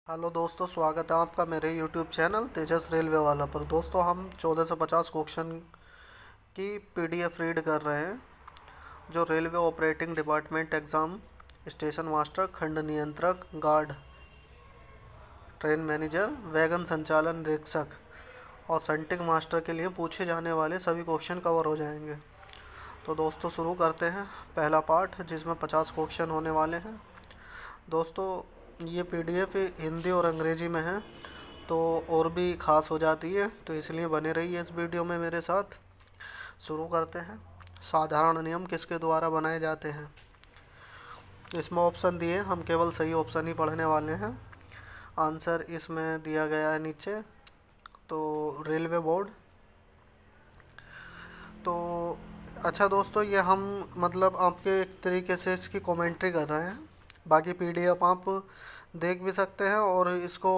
Hello दोस्तों, स्वागत है आपका मेरे यूट्यूब चैनल तेजस रेलवे वाला पर। दोस्तों, हम 14 से 50 क्वेश्चन की पीडीएफ रीड कर रहे हैं जो railway operating department exam, station master, खंड नियंत्रक, गार्ड, ट्रेन मैनेजर, वैगन संचालन निरीक्षक और संटिंग मास्टर के लिए पूछे जाने वाले सभी क्वेश्चन कवर हो जाएंगे। तो दोस्तों, शुरू करते हैं पहला पार्ट जिसमें 50 क्वेश्चन होने वाले हैं। दोस्तों, ये पीडीएफ हिंदी और अंग्रेजी में है तो और भी ख़ास हो जाती है, तो इसलिए बने रहिए इस वीडियो में मेरे साथ। शुरू करते हैं। साधारण नियम किसके द्वारा बनाए जाते हैं? इसमें ऑप्शन दिए, हम केवल सही ऑप्शन ही पढ़ने वाले हैं। आंसर इसमें दिया गया है नीचे। तो रेलवे बोर्ड। तो अच्छा दोस्तों, ये हम मतलब आपके एक तरीके से इसकी कमेंट्री कर रहे हैं। बाकी पीडीएफ आप देख भी सकते हैं और इसको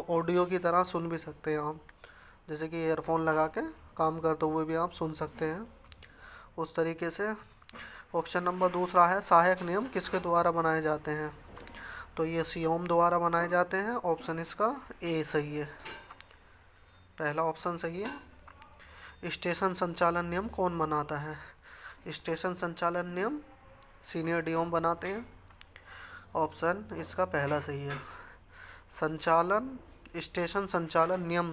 ऑडियो की तरह सुन भी सकते हैं आप, जैसे कि ईयरफोन लगा के काम करते हुए भी आप सुन सकते हैं उस तरीके से। ऑप्शन नंबर दूसरा है, सहायक नियम किसके द्वारा बनाए जाते हैं? तो ये सियोम द्वारा बनाए जाते हैं। ऑप्शन इसका ए सही है, पहला ऑप्शन सही है। स्टेशन संचालन नियम कौन बनाता है? स्टेशन संचालन नियम सीनियर डीओम बनाते हैं। ऑप्शन इसका पहला सही है। संचालन स्टेशन संचालन नियम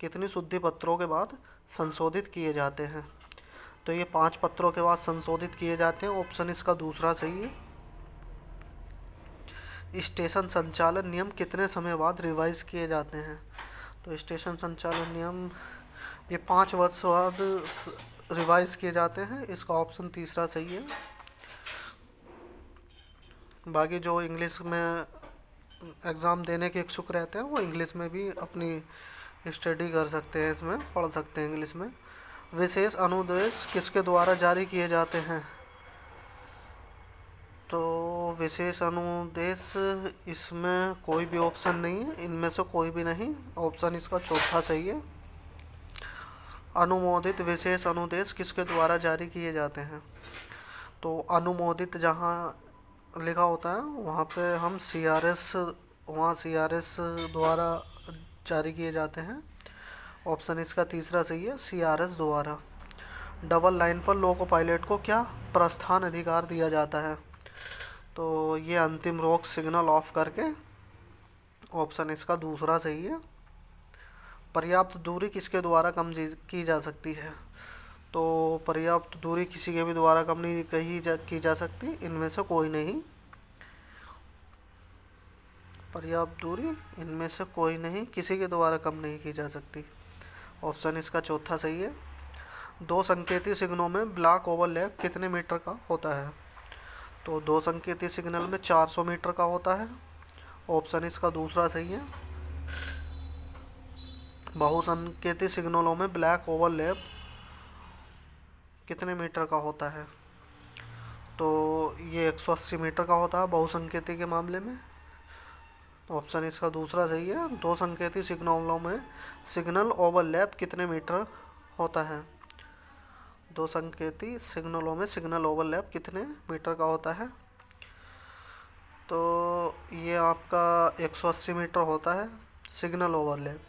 कितनी शुद्धि पत्रों के बाद संशोधित किए जाते हैं? तो ये 5 पत्रों के बाद संशोधित किए जाते हैं। ऑप्शन इसका दूसरा सही है। स्टेशन संचालन नियम कितने समय बाद रिवाइज किए जाते हैं? तो स्टेशन संचालन नियम ये 5 वर्ष बाद रिवाइज किए जाते हैं। इसका ऑप्शन तीसरा सही है। बाकी जो इंग्लिश में एग्ज़ाम देने के इच्छुक रहते हैं वो इंग्लिश में भी अपनी स्टडी कर सकते हैं, इसमें पढ़ सकते हैं इंग्लिश में। विशेष अनुदेश किसके द्वारा जारी किए जाते हैं? तो विशेष अनुदेश इसमें कोई भी ऑप्शन नहीं है, इनमें से कोई भी नहीं। ऑप्शन इसका चौथा सही है। अनुमोदित विशेष अनुदेश किसके द्वारा जारी किए जाते हैं? तो अनुमोदित जहाँ लिखा होता है वहाँ पे हम सीआरएस द्वारा जारी किए जाते हैं। ऑप्शन इसका तीसरा सही है, सीआरएस द्वारा। डबल लाइन पर लोको पायलट को क्या प्रस्थान अधिकार दिया जाता है? तो ये अंतिम रोक सिग्नल ऑफ करके। ऑप्शन इसका दूसरा सही है। पर्याप्त दूरी किसके द्वारा कम की जा सकती है? तो पर्याप्त दूरी किसी के भी द्वारा कम नहीं की जा सकती, इनमें से कोई नहीं। पर्याप्त दूरी इनमें से कोई नहीं, किसी के द्वारा कम नहीं की जा सकती। ऑप्शन इसका चौथा सही है। 2 संकेती सिग्नलों में ब्लॉक ओवरलैप कितने मीटर का होता है? तो 2 संकेती सिग्नल में 400 मीटर का होता है। ऑप्शन इसका दूसरा सही है। बहुसंकेती सिग्नलों में ब्लैक ओवरलैप कितने मीटर का होता है? तो ये 180 मीटर का होता है बहुसंकेती के मामले में। ऑप्शन इसका दूसरा सही है। 2 संकेती सिग्नलों में सिग्नल ओवरलैप कितने मीटर होता है? 2 संकेती सिग्नलों में सिग्नल ओवरलैप कितने मीटर का होता है? तो ये आपका 180 मीटर होता है सिग्नल ओवरलैप।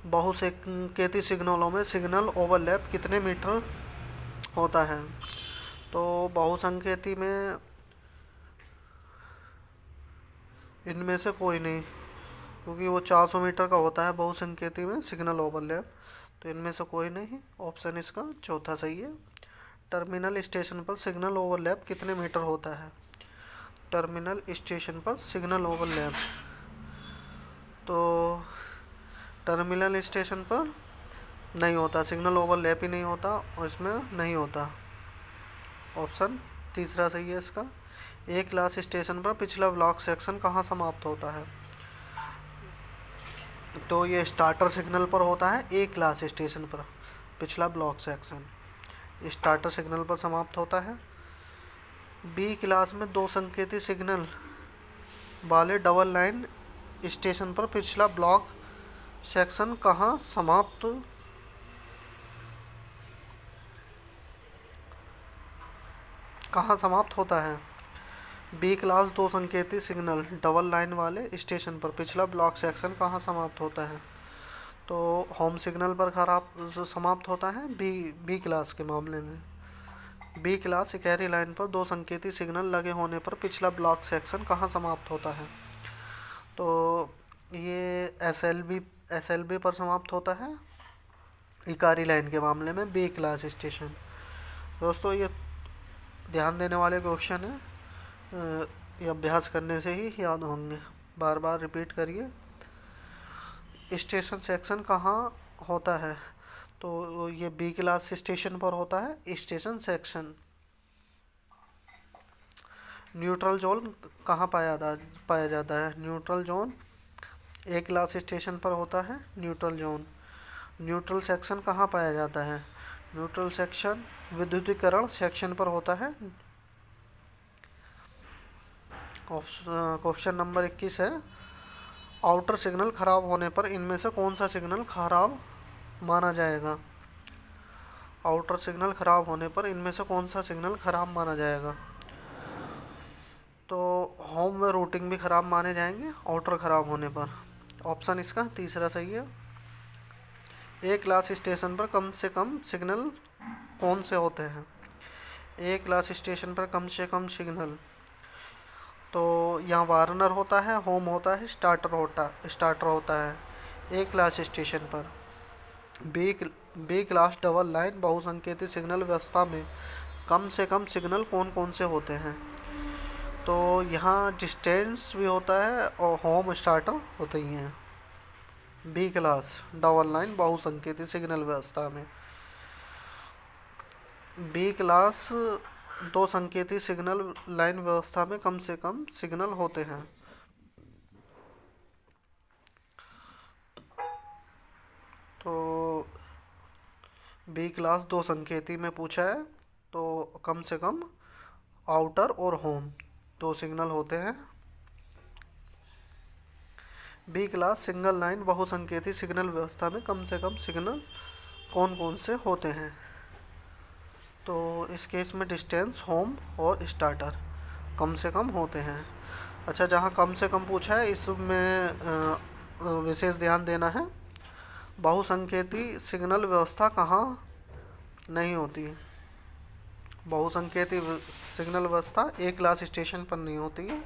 बहुसंकेती सिग्नलों में सिग्नल ओवरलैप कितने मीटर होता है? तो बहुसंकेती में इनमें से कोई नहीं, क्योंकि वो 400 मीटर का होता है बहुसंकेती में सिग्नल ओवरलैप, तो इनमें से कोई नहीं। ऑप्शन इसका चौथा सही है। टर्मिनल स्टेशन पर सिग्नल ओवरलैप कितने मीटर होता है? टर्मिनल स्टेशन पर सिग्नल ओवरलैप, तो टर्मिनल स्टेशन पर नहीं होता, सिग्नल ओवरलैप ही नहीं होता और इसमें नहीं होता। ऑप्शन तीसरा सही है इसका। एक क्लास स्टेशन पर पिछला ब्लॉक सेक्शन कहाँ समाप्त होता है? तो ये स्टार्टर सिग्नल पर होता है। एक क्लास स्टेशन पर पिछला ब्लॉक सेक्शन स्टार्टर सिग्नल पर समाप्त होता है। बी क्लास में 2 संकेती सिग्नल वाले डबल लाइन स्टेशन पर पिछला ब्लॉक सेक्शन कहाँ समाप्त होता है? बी क्लास दो संकेती सिग्नल डबल लाइन वाले स्टेशन पर पिछला ब्लॉक सेक्शन कहाँ समाप्त होता है? तो होम सिग्नल पर खराब समाप्त होता है बी क्लास के मामले में। बी क्लास इकहरी लाइन पर दो संकेती सिग्नल लगे होने पर पिछला ब्लॉक सेक्शन कहाँ समाप्त होता है? तो ये एस एल बी पर समाप्त होता है इकारी लाइन के मामले में बी क्लास स्टेशन। दोस्तों ये ध्यान देने वाले क्वेश्चन है, ये अभ्यास करने से ही याद होंगे। बार बार रिपीट करिए। स्टेशन सेक्शन कहाँ होता है? तो ये बी क्लास स्टेशन पर होता है स्टेशन सेक्शन। न्यूट्रल जोन कहाँ पाया जाता है? Neutral zone A class station पर होता है न्यूट्रल जोन। न्यूट्रल सेक्शन कहाँ पाया जाता है? न्यूट्रल सेक्शन विद्युतीकरण सेक्शन पर होता है। क्वेश्चन नंबर 21 है, आउटर सिग्नल खराब होने पर इनमें से कौन सा सिग्नल खराब माना जाएगा? आउटर सिग्नल खराब होने पर इनमें से कौन सा सिग्नल खराब माना जाएगा? तो होम व रूटिंग भी खराब माने जाएंगे आउटर खराब होने पर। ऑप्शन इसका तीसरा सही है। ए क्लास स्टेशन पर कम से कम सिग्नल कौन से होते हैं? ए क्लास स्टेशन पर कम से कम सिग्नल, तो यहाँ वार्नर होता है, होम होता है, स्टार्टर होता है ए क्लास स्टेशन पर। बी क्लास डबल लाइन बहुसंकेतित सिग्नल व्यवस्था में कम से कम सिग्नल कौन कौन से होते हैं? तो यहाँ डिस्टेंस भी होता है और होम स्टार्टर होते ही हैं बी क्लास डबल लाइन बहुसंकेतित सिग्नल व्यवस्था में। बी क्लास दो संकेती सिग्नल लाइन व्यवस्था में कम से कम सिग्नल होते हैं। तो बी क्लास दो संकेती में पूछा है, तो कम से कम आउटर और होम दो सिग्नल होते हैं। बी क्लास सिंगल लाइन बहुसंकेती सिग्नल व्यवस्था में कम से कम सिग्नल कौन कौन से होते हैं? तो इस केस में डिस्टेंस, होम और स्टार्टर कम से कम होते हैं। अच्छा, जहाँ कम से कम पूछा है इसमें विशेष ध्यान देना है। बहुसंकेती सिग्नल व्यवस्था कहाँ नहीं होती? बहुसंकेती सिग्नल व्यवस्था ए क्लास स्टेशन पर नहीं होती है।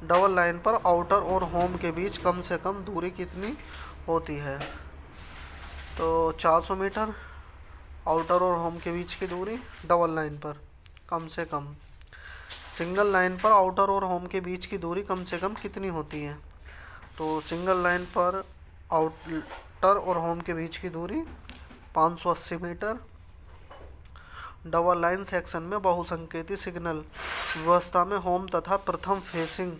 डबल लाइन पर आउटर और होम के बीच कम से कम दूरी कितनी होती है? तो 400 मीटर आउटर और होम के बीच की दूरी डबल लाइन पर कम से कम। सिंगल लाइन पर आउटर और होम के बीच की दूरी कम से कम कितनी होती है? तो सिंगल लाइन पर आउटर और होम के बीच की दूरी 580 मीटर। डबल लाइन सेक्शन में बहुसंकेती सिग्नल व्यवस्था में होम तथा प्रथम फेसिंग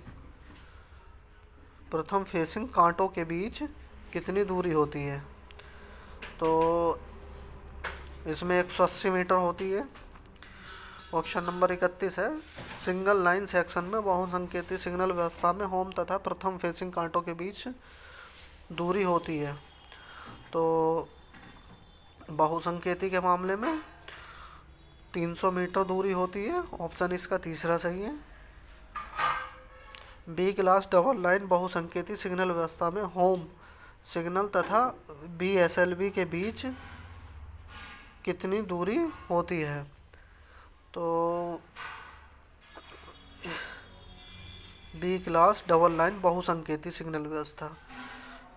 कांटों के बीच कितनी दूरी होती है? तो इसमें 180 मीटर होती है। ऑप्शन नंबर 31 है, सिंगल लाइन सेक्शन में बहुसंकेती सिग्नल व्यवस्था में होम तथा प्रथम फेसिंग कांटों के बीच दूरी होती है। तो बहुसंकेती के मामले में 300 मीटर दूरी होती है। ऑप्शन इसका तीसरा सही है। बी क्लास डबल लाइन बहुसंकेती सिग्नल व्यवस्था में होम सिग्नल तथा BSLB के बीच कितनी दूरी होती है? तो बी क्लास डबल लाइन बहुसंकेती सिग्नल व्यवस्था,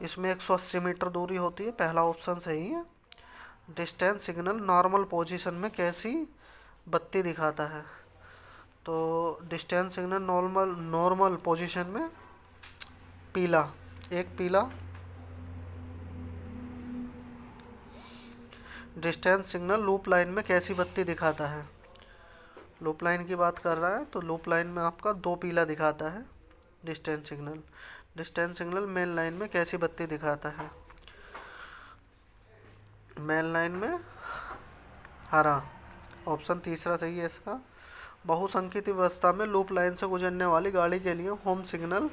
इसमें 180 मीटर दूरी होती है। पहला ऑप्शन सही है। डिस्टेंस सिग्नल नॉर्मल पोजीशन में कैसी बत्ती दिखाता है? तो डिस्टेंस सिग्नल नॉर्मल पोजीशन में पीला, एक पीला। डिस्टेंस सिग्नल लूप लाइन में कैसी बत्ती दिखाता है? लूप लाइन की बात कर रहा है तो लूप लाइन में आपका दो पीला दिखाता है डिस्टेंस सिग्नल मेन लाइन में कैसी बत्ती दिखाता है? मेन लाइन में हरा। ऑप्शन तीसरा सही है इसका। बहुसंकेती व्यवस्था में लूप लाइन से गुजरने वाली गाड़ी के लिए होम सिग्नल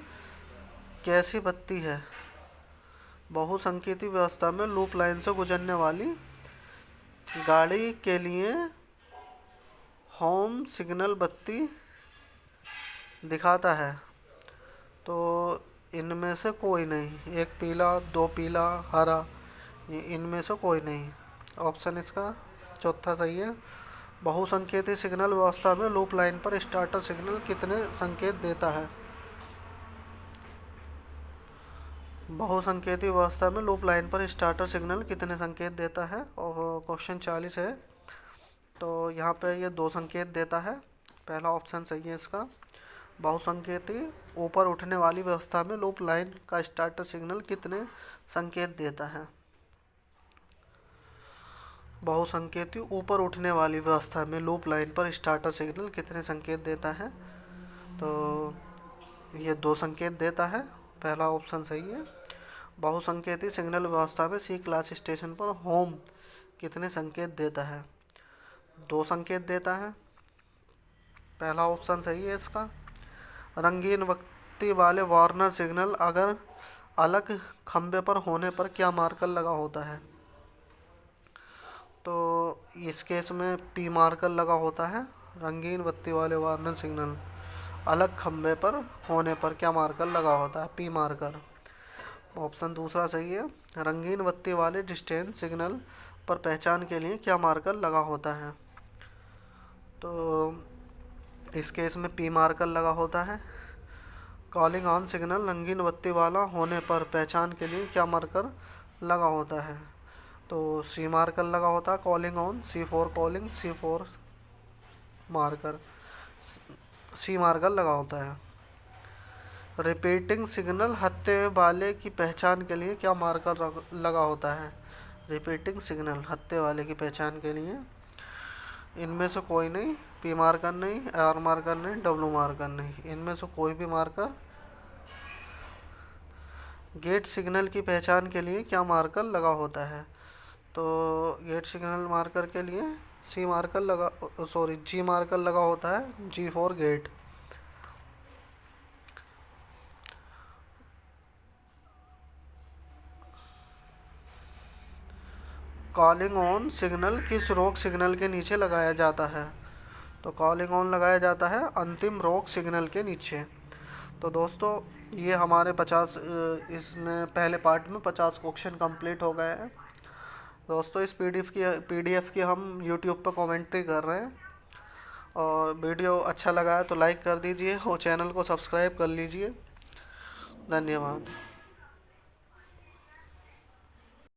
कैसी बत्ती है? बहुसंकेती व्यवस्था में लूप लाइन से गुजरने वाली गाड़ी के लिए होम सिग्नल बत्ती दिखाता है, तो इनमें से कोई नहीं। एक पीला, दो पीला, हरा, इनमें से कोई नहीं। ऑप्शन इसका चौथा सही है। बहुसंकेती सिग्नल व्यवस्था में लूप लाइन पर स्टार्टर सिग्नल कितने संकेत देता है? बहुसंकेती व्यवस्था में लूप लाइन पर स्टार्टर सिग्नल कितने संकेत देता है? और क्वेश्चन 40 है, तो यहाँ पे ये 2 संकेत देता है। पहला ऑप्शन सही है इसका। बहुसंकेती ऊपर उठने वाली व्यवस्था में लूप लाइन का स्टार्टर सिग्नल कितने संकेत देता है? बहुसंकेती ऊपर उठने वाली व्यवस्था में लूप लाइन पर स्टार्टर सिग्नल कितने संकेत देता है? तो ये 2 संकेत देता है। पहला ऑप्शन सही है। बहुसंकेती सिग्नल व्यवस्था में सी क्लास स्टेशन पर होम कितने संकेत देता है? 2 संकेत देता है। पहला ऑप्शन सही है इसका। रंगीन बत्ती वाले वार्नर सिग्नल अगर अलग खंबे पर होने पर क्या मार्कर लगा होता है? तो इस केस में पी मार्कर लगा होता है। रंगीन बत्ती वाले वार्नर सिग्नल अलग खंबे पर होने पर क्या मार्कर लगा होता है? P marker. ऑप्शन दूसरा सही है। रंगीन बत्ती वाले डिस्टेंस सिग्नल पर पहचान के लिए क्या मार्कर लगा होता है? तो इस केस में पी मार्कर लगा होता है। कॉलिंग ऑन सिग्नल रंगीन बत्ती वाला होने पर पहचान के लिए क्या मार्कर लगा होता है? तो सी मार्कर लगा होता है calling on. C4 calling, C4 marker, C marker लगा होता है। रिपीटिंग सिग्नल हत्थे वाले की पहचान के लिए क्या मार्कर लगा होता है? रिपीटिंग सिग्नल हत्थे वाले की पहचान के लिए इनमें से कोई नहीं। पी मार्कर नहीं, आर मार्कर नहीं, डब्ल्यू मार्कर नहीं, इनमें से कोई भी मार्कर। गेट सिग्नल की पहचान के लिए क्या मार्कर लगा होता है? तो गेट सिग्नल मार्कर के लिए सी मार्कर लगा, सॉरी जी मार्कर लगा होता है। G4 gate. Calling on signal किस रोक सिग्नल के नीचे लगाया जाता है? तो कॉलिंग ऑन लगाया जाता है अंतिम रोक सिग्नल के नीचे। तो दोस्तों ये हमारे 50 इसमें पहले पार्ट में 50 क्वेश्चन कंप्लीट हो गए हैं। दोस्तों इस पीडीएफ की हम यूट्यूब पर कमेंट्री कर रहे हैं, और वीडियो अच्छा लगा है तो लाइक कर दीजिए और चैनल को सब्सक्राइब कर लीजिए। धन्यवाद।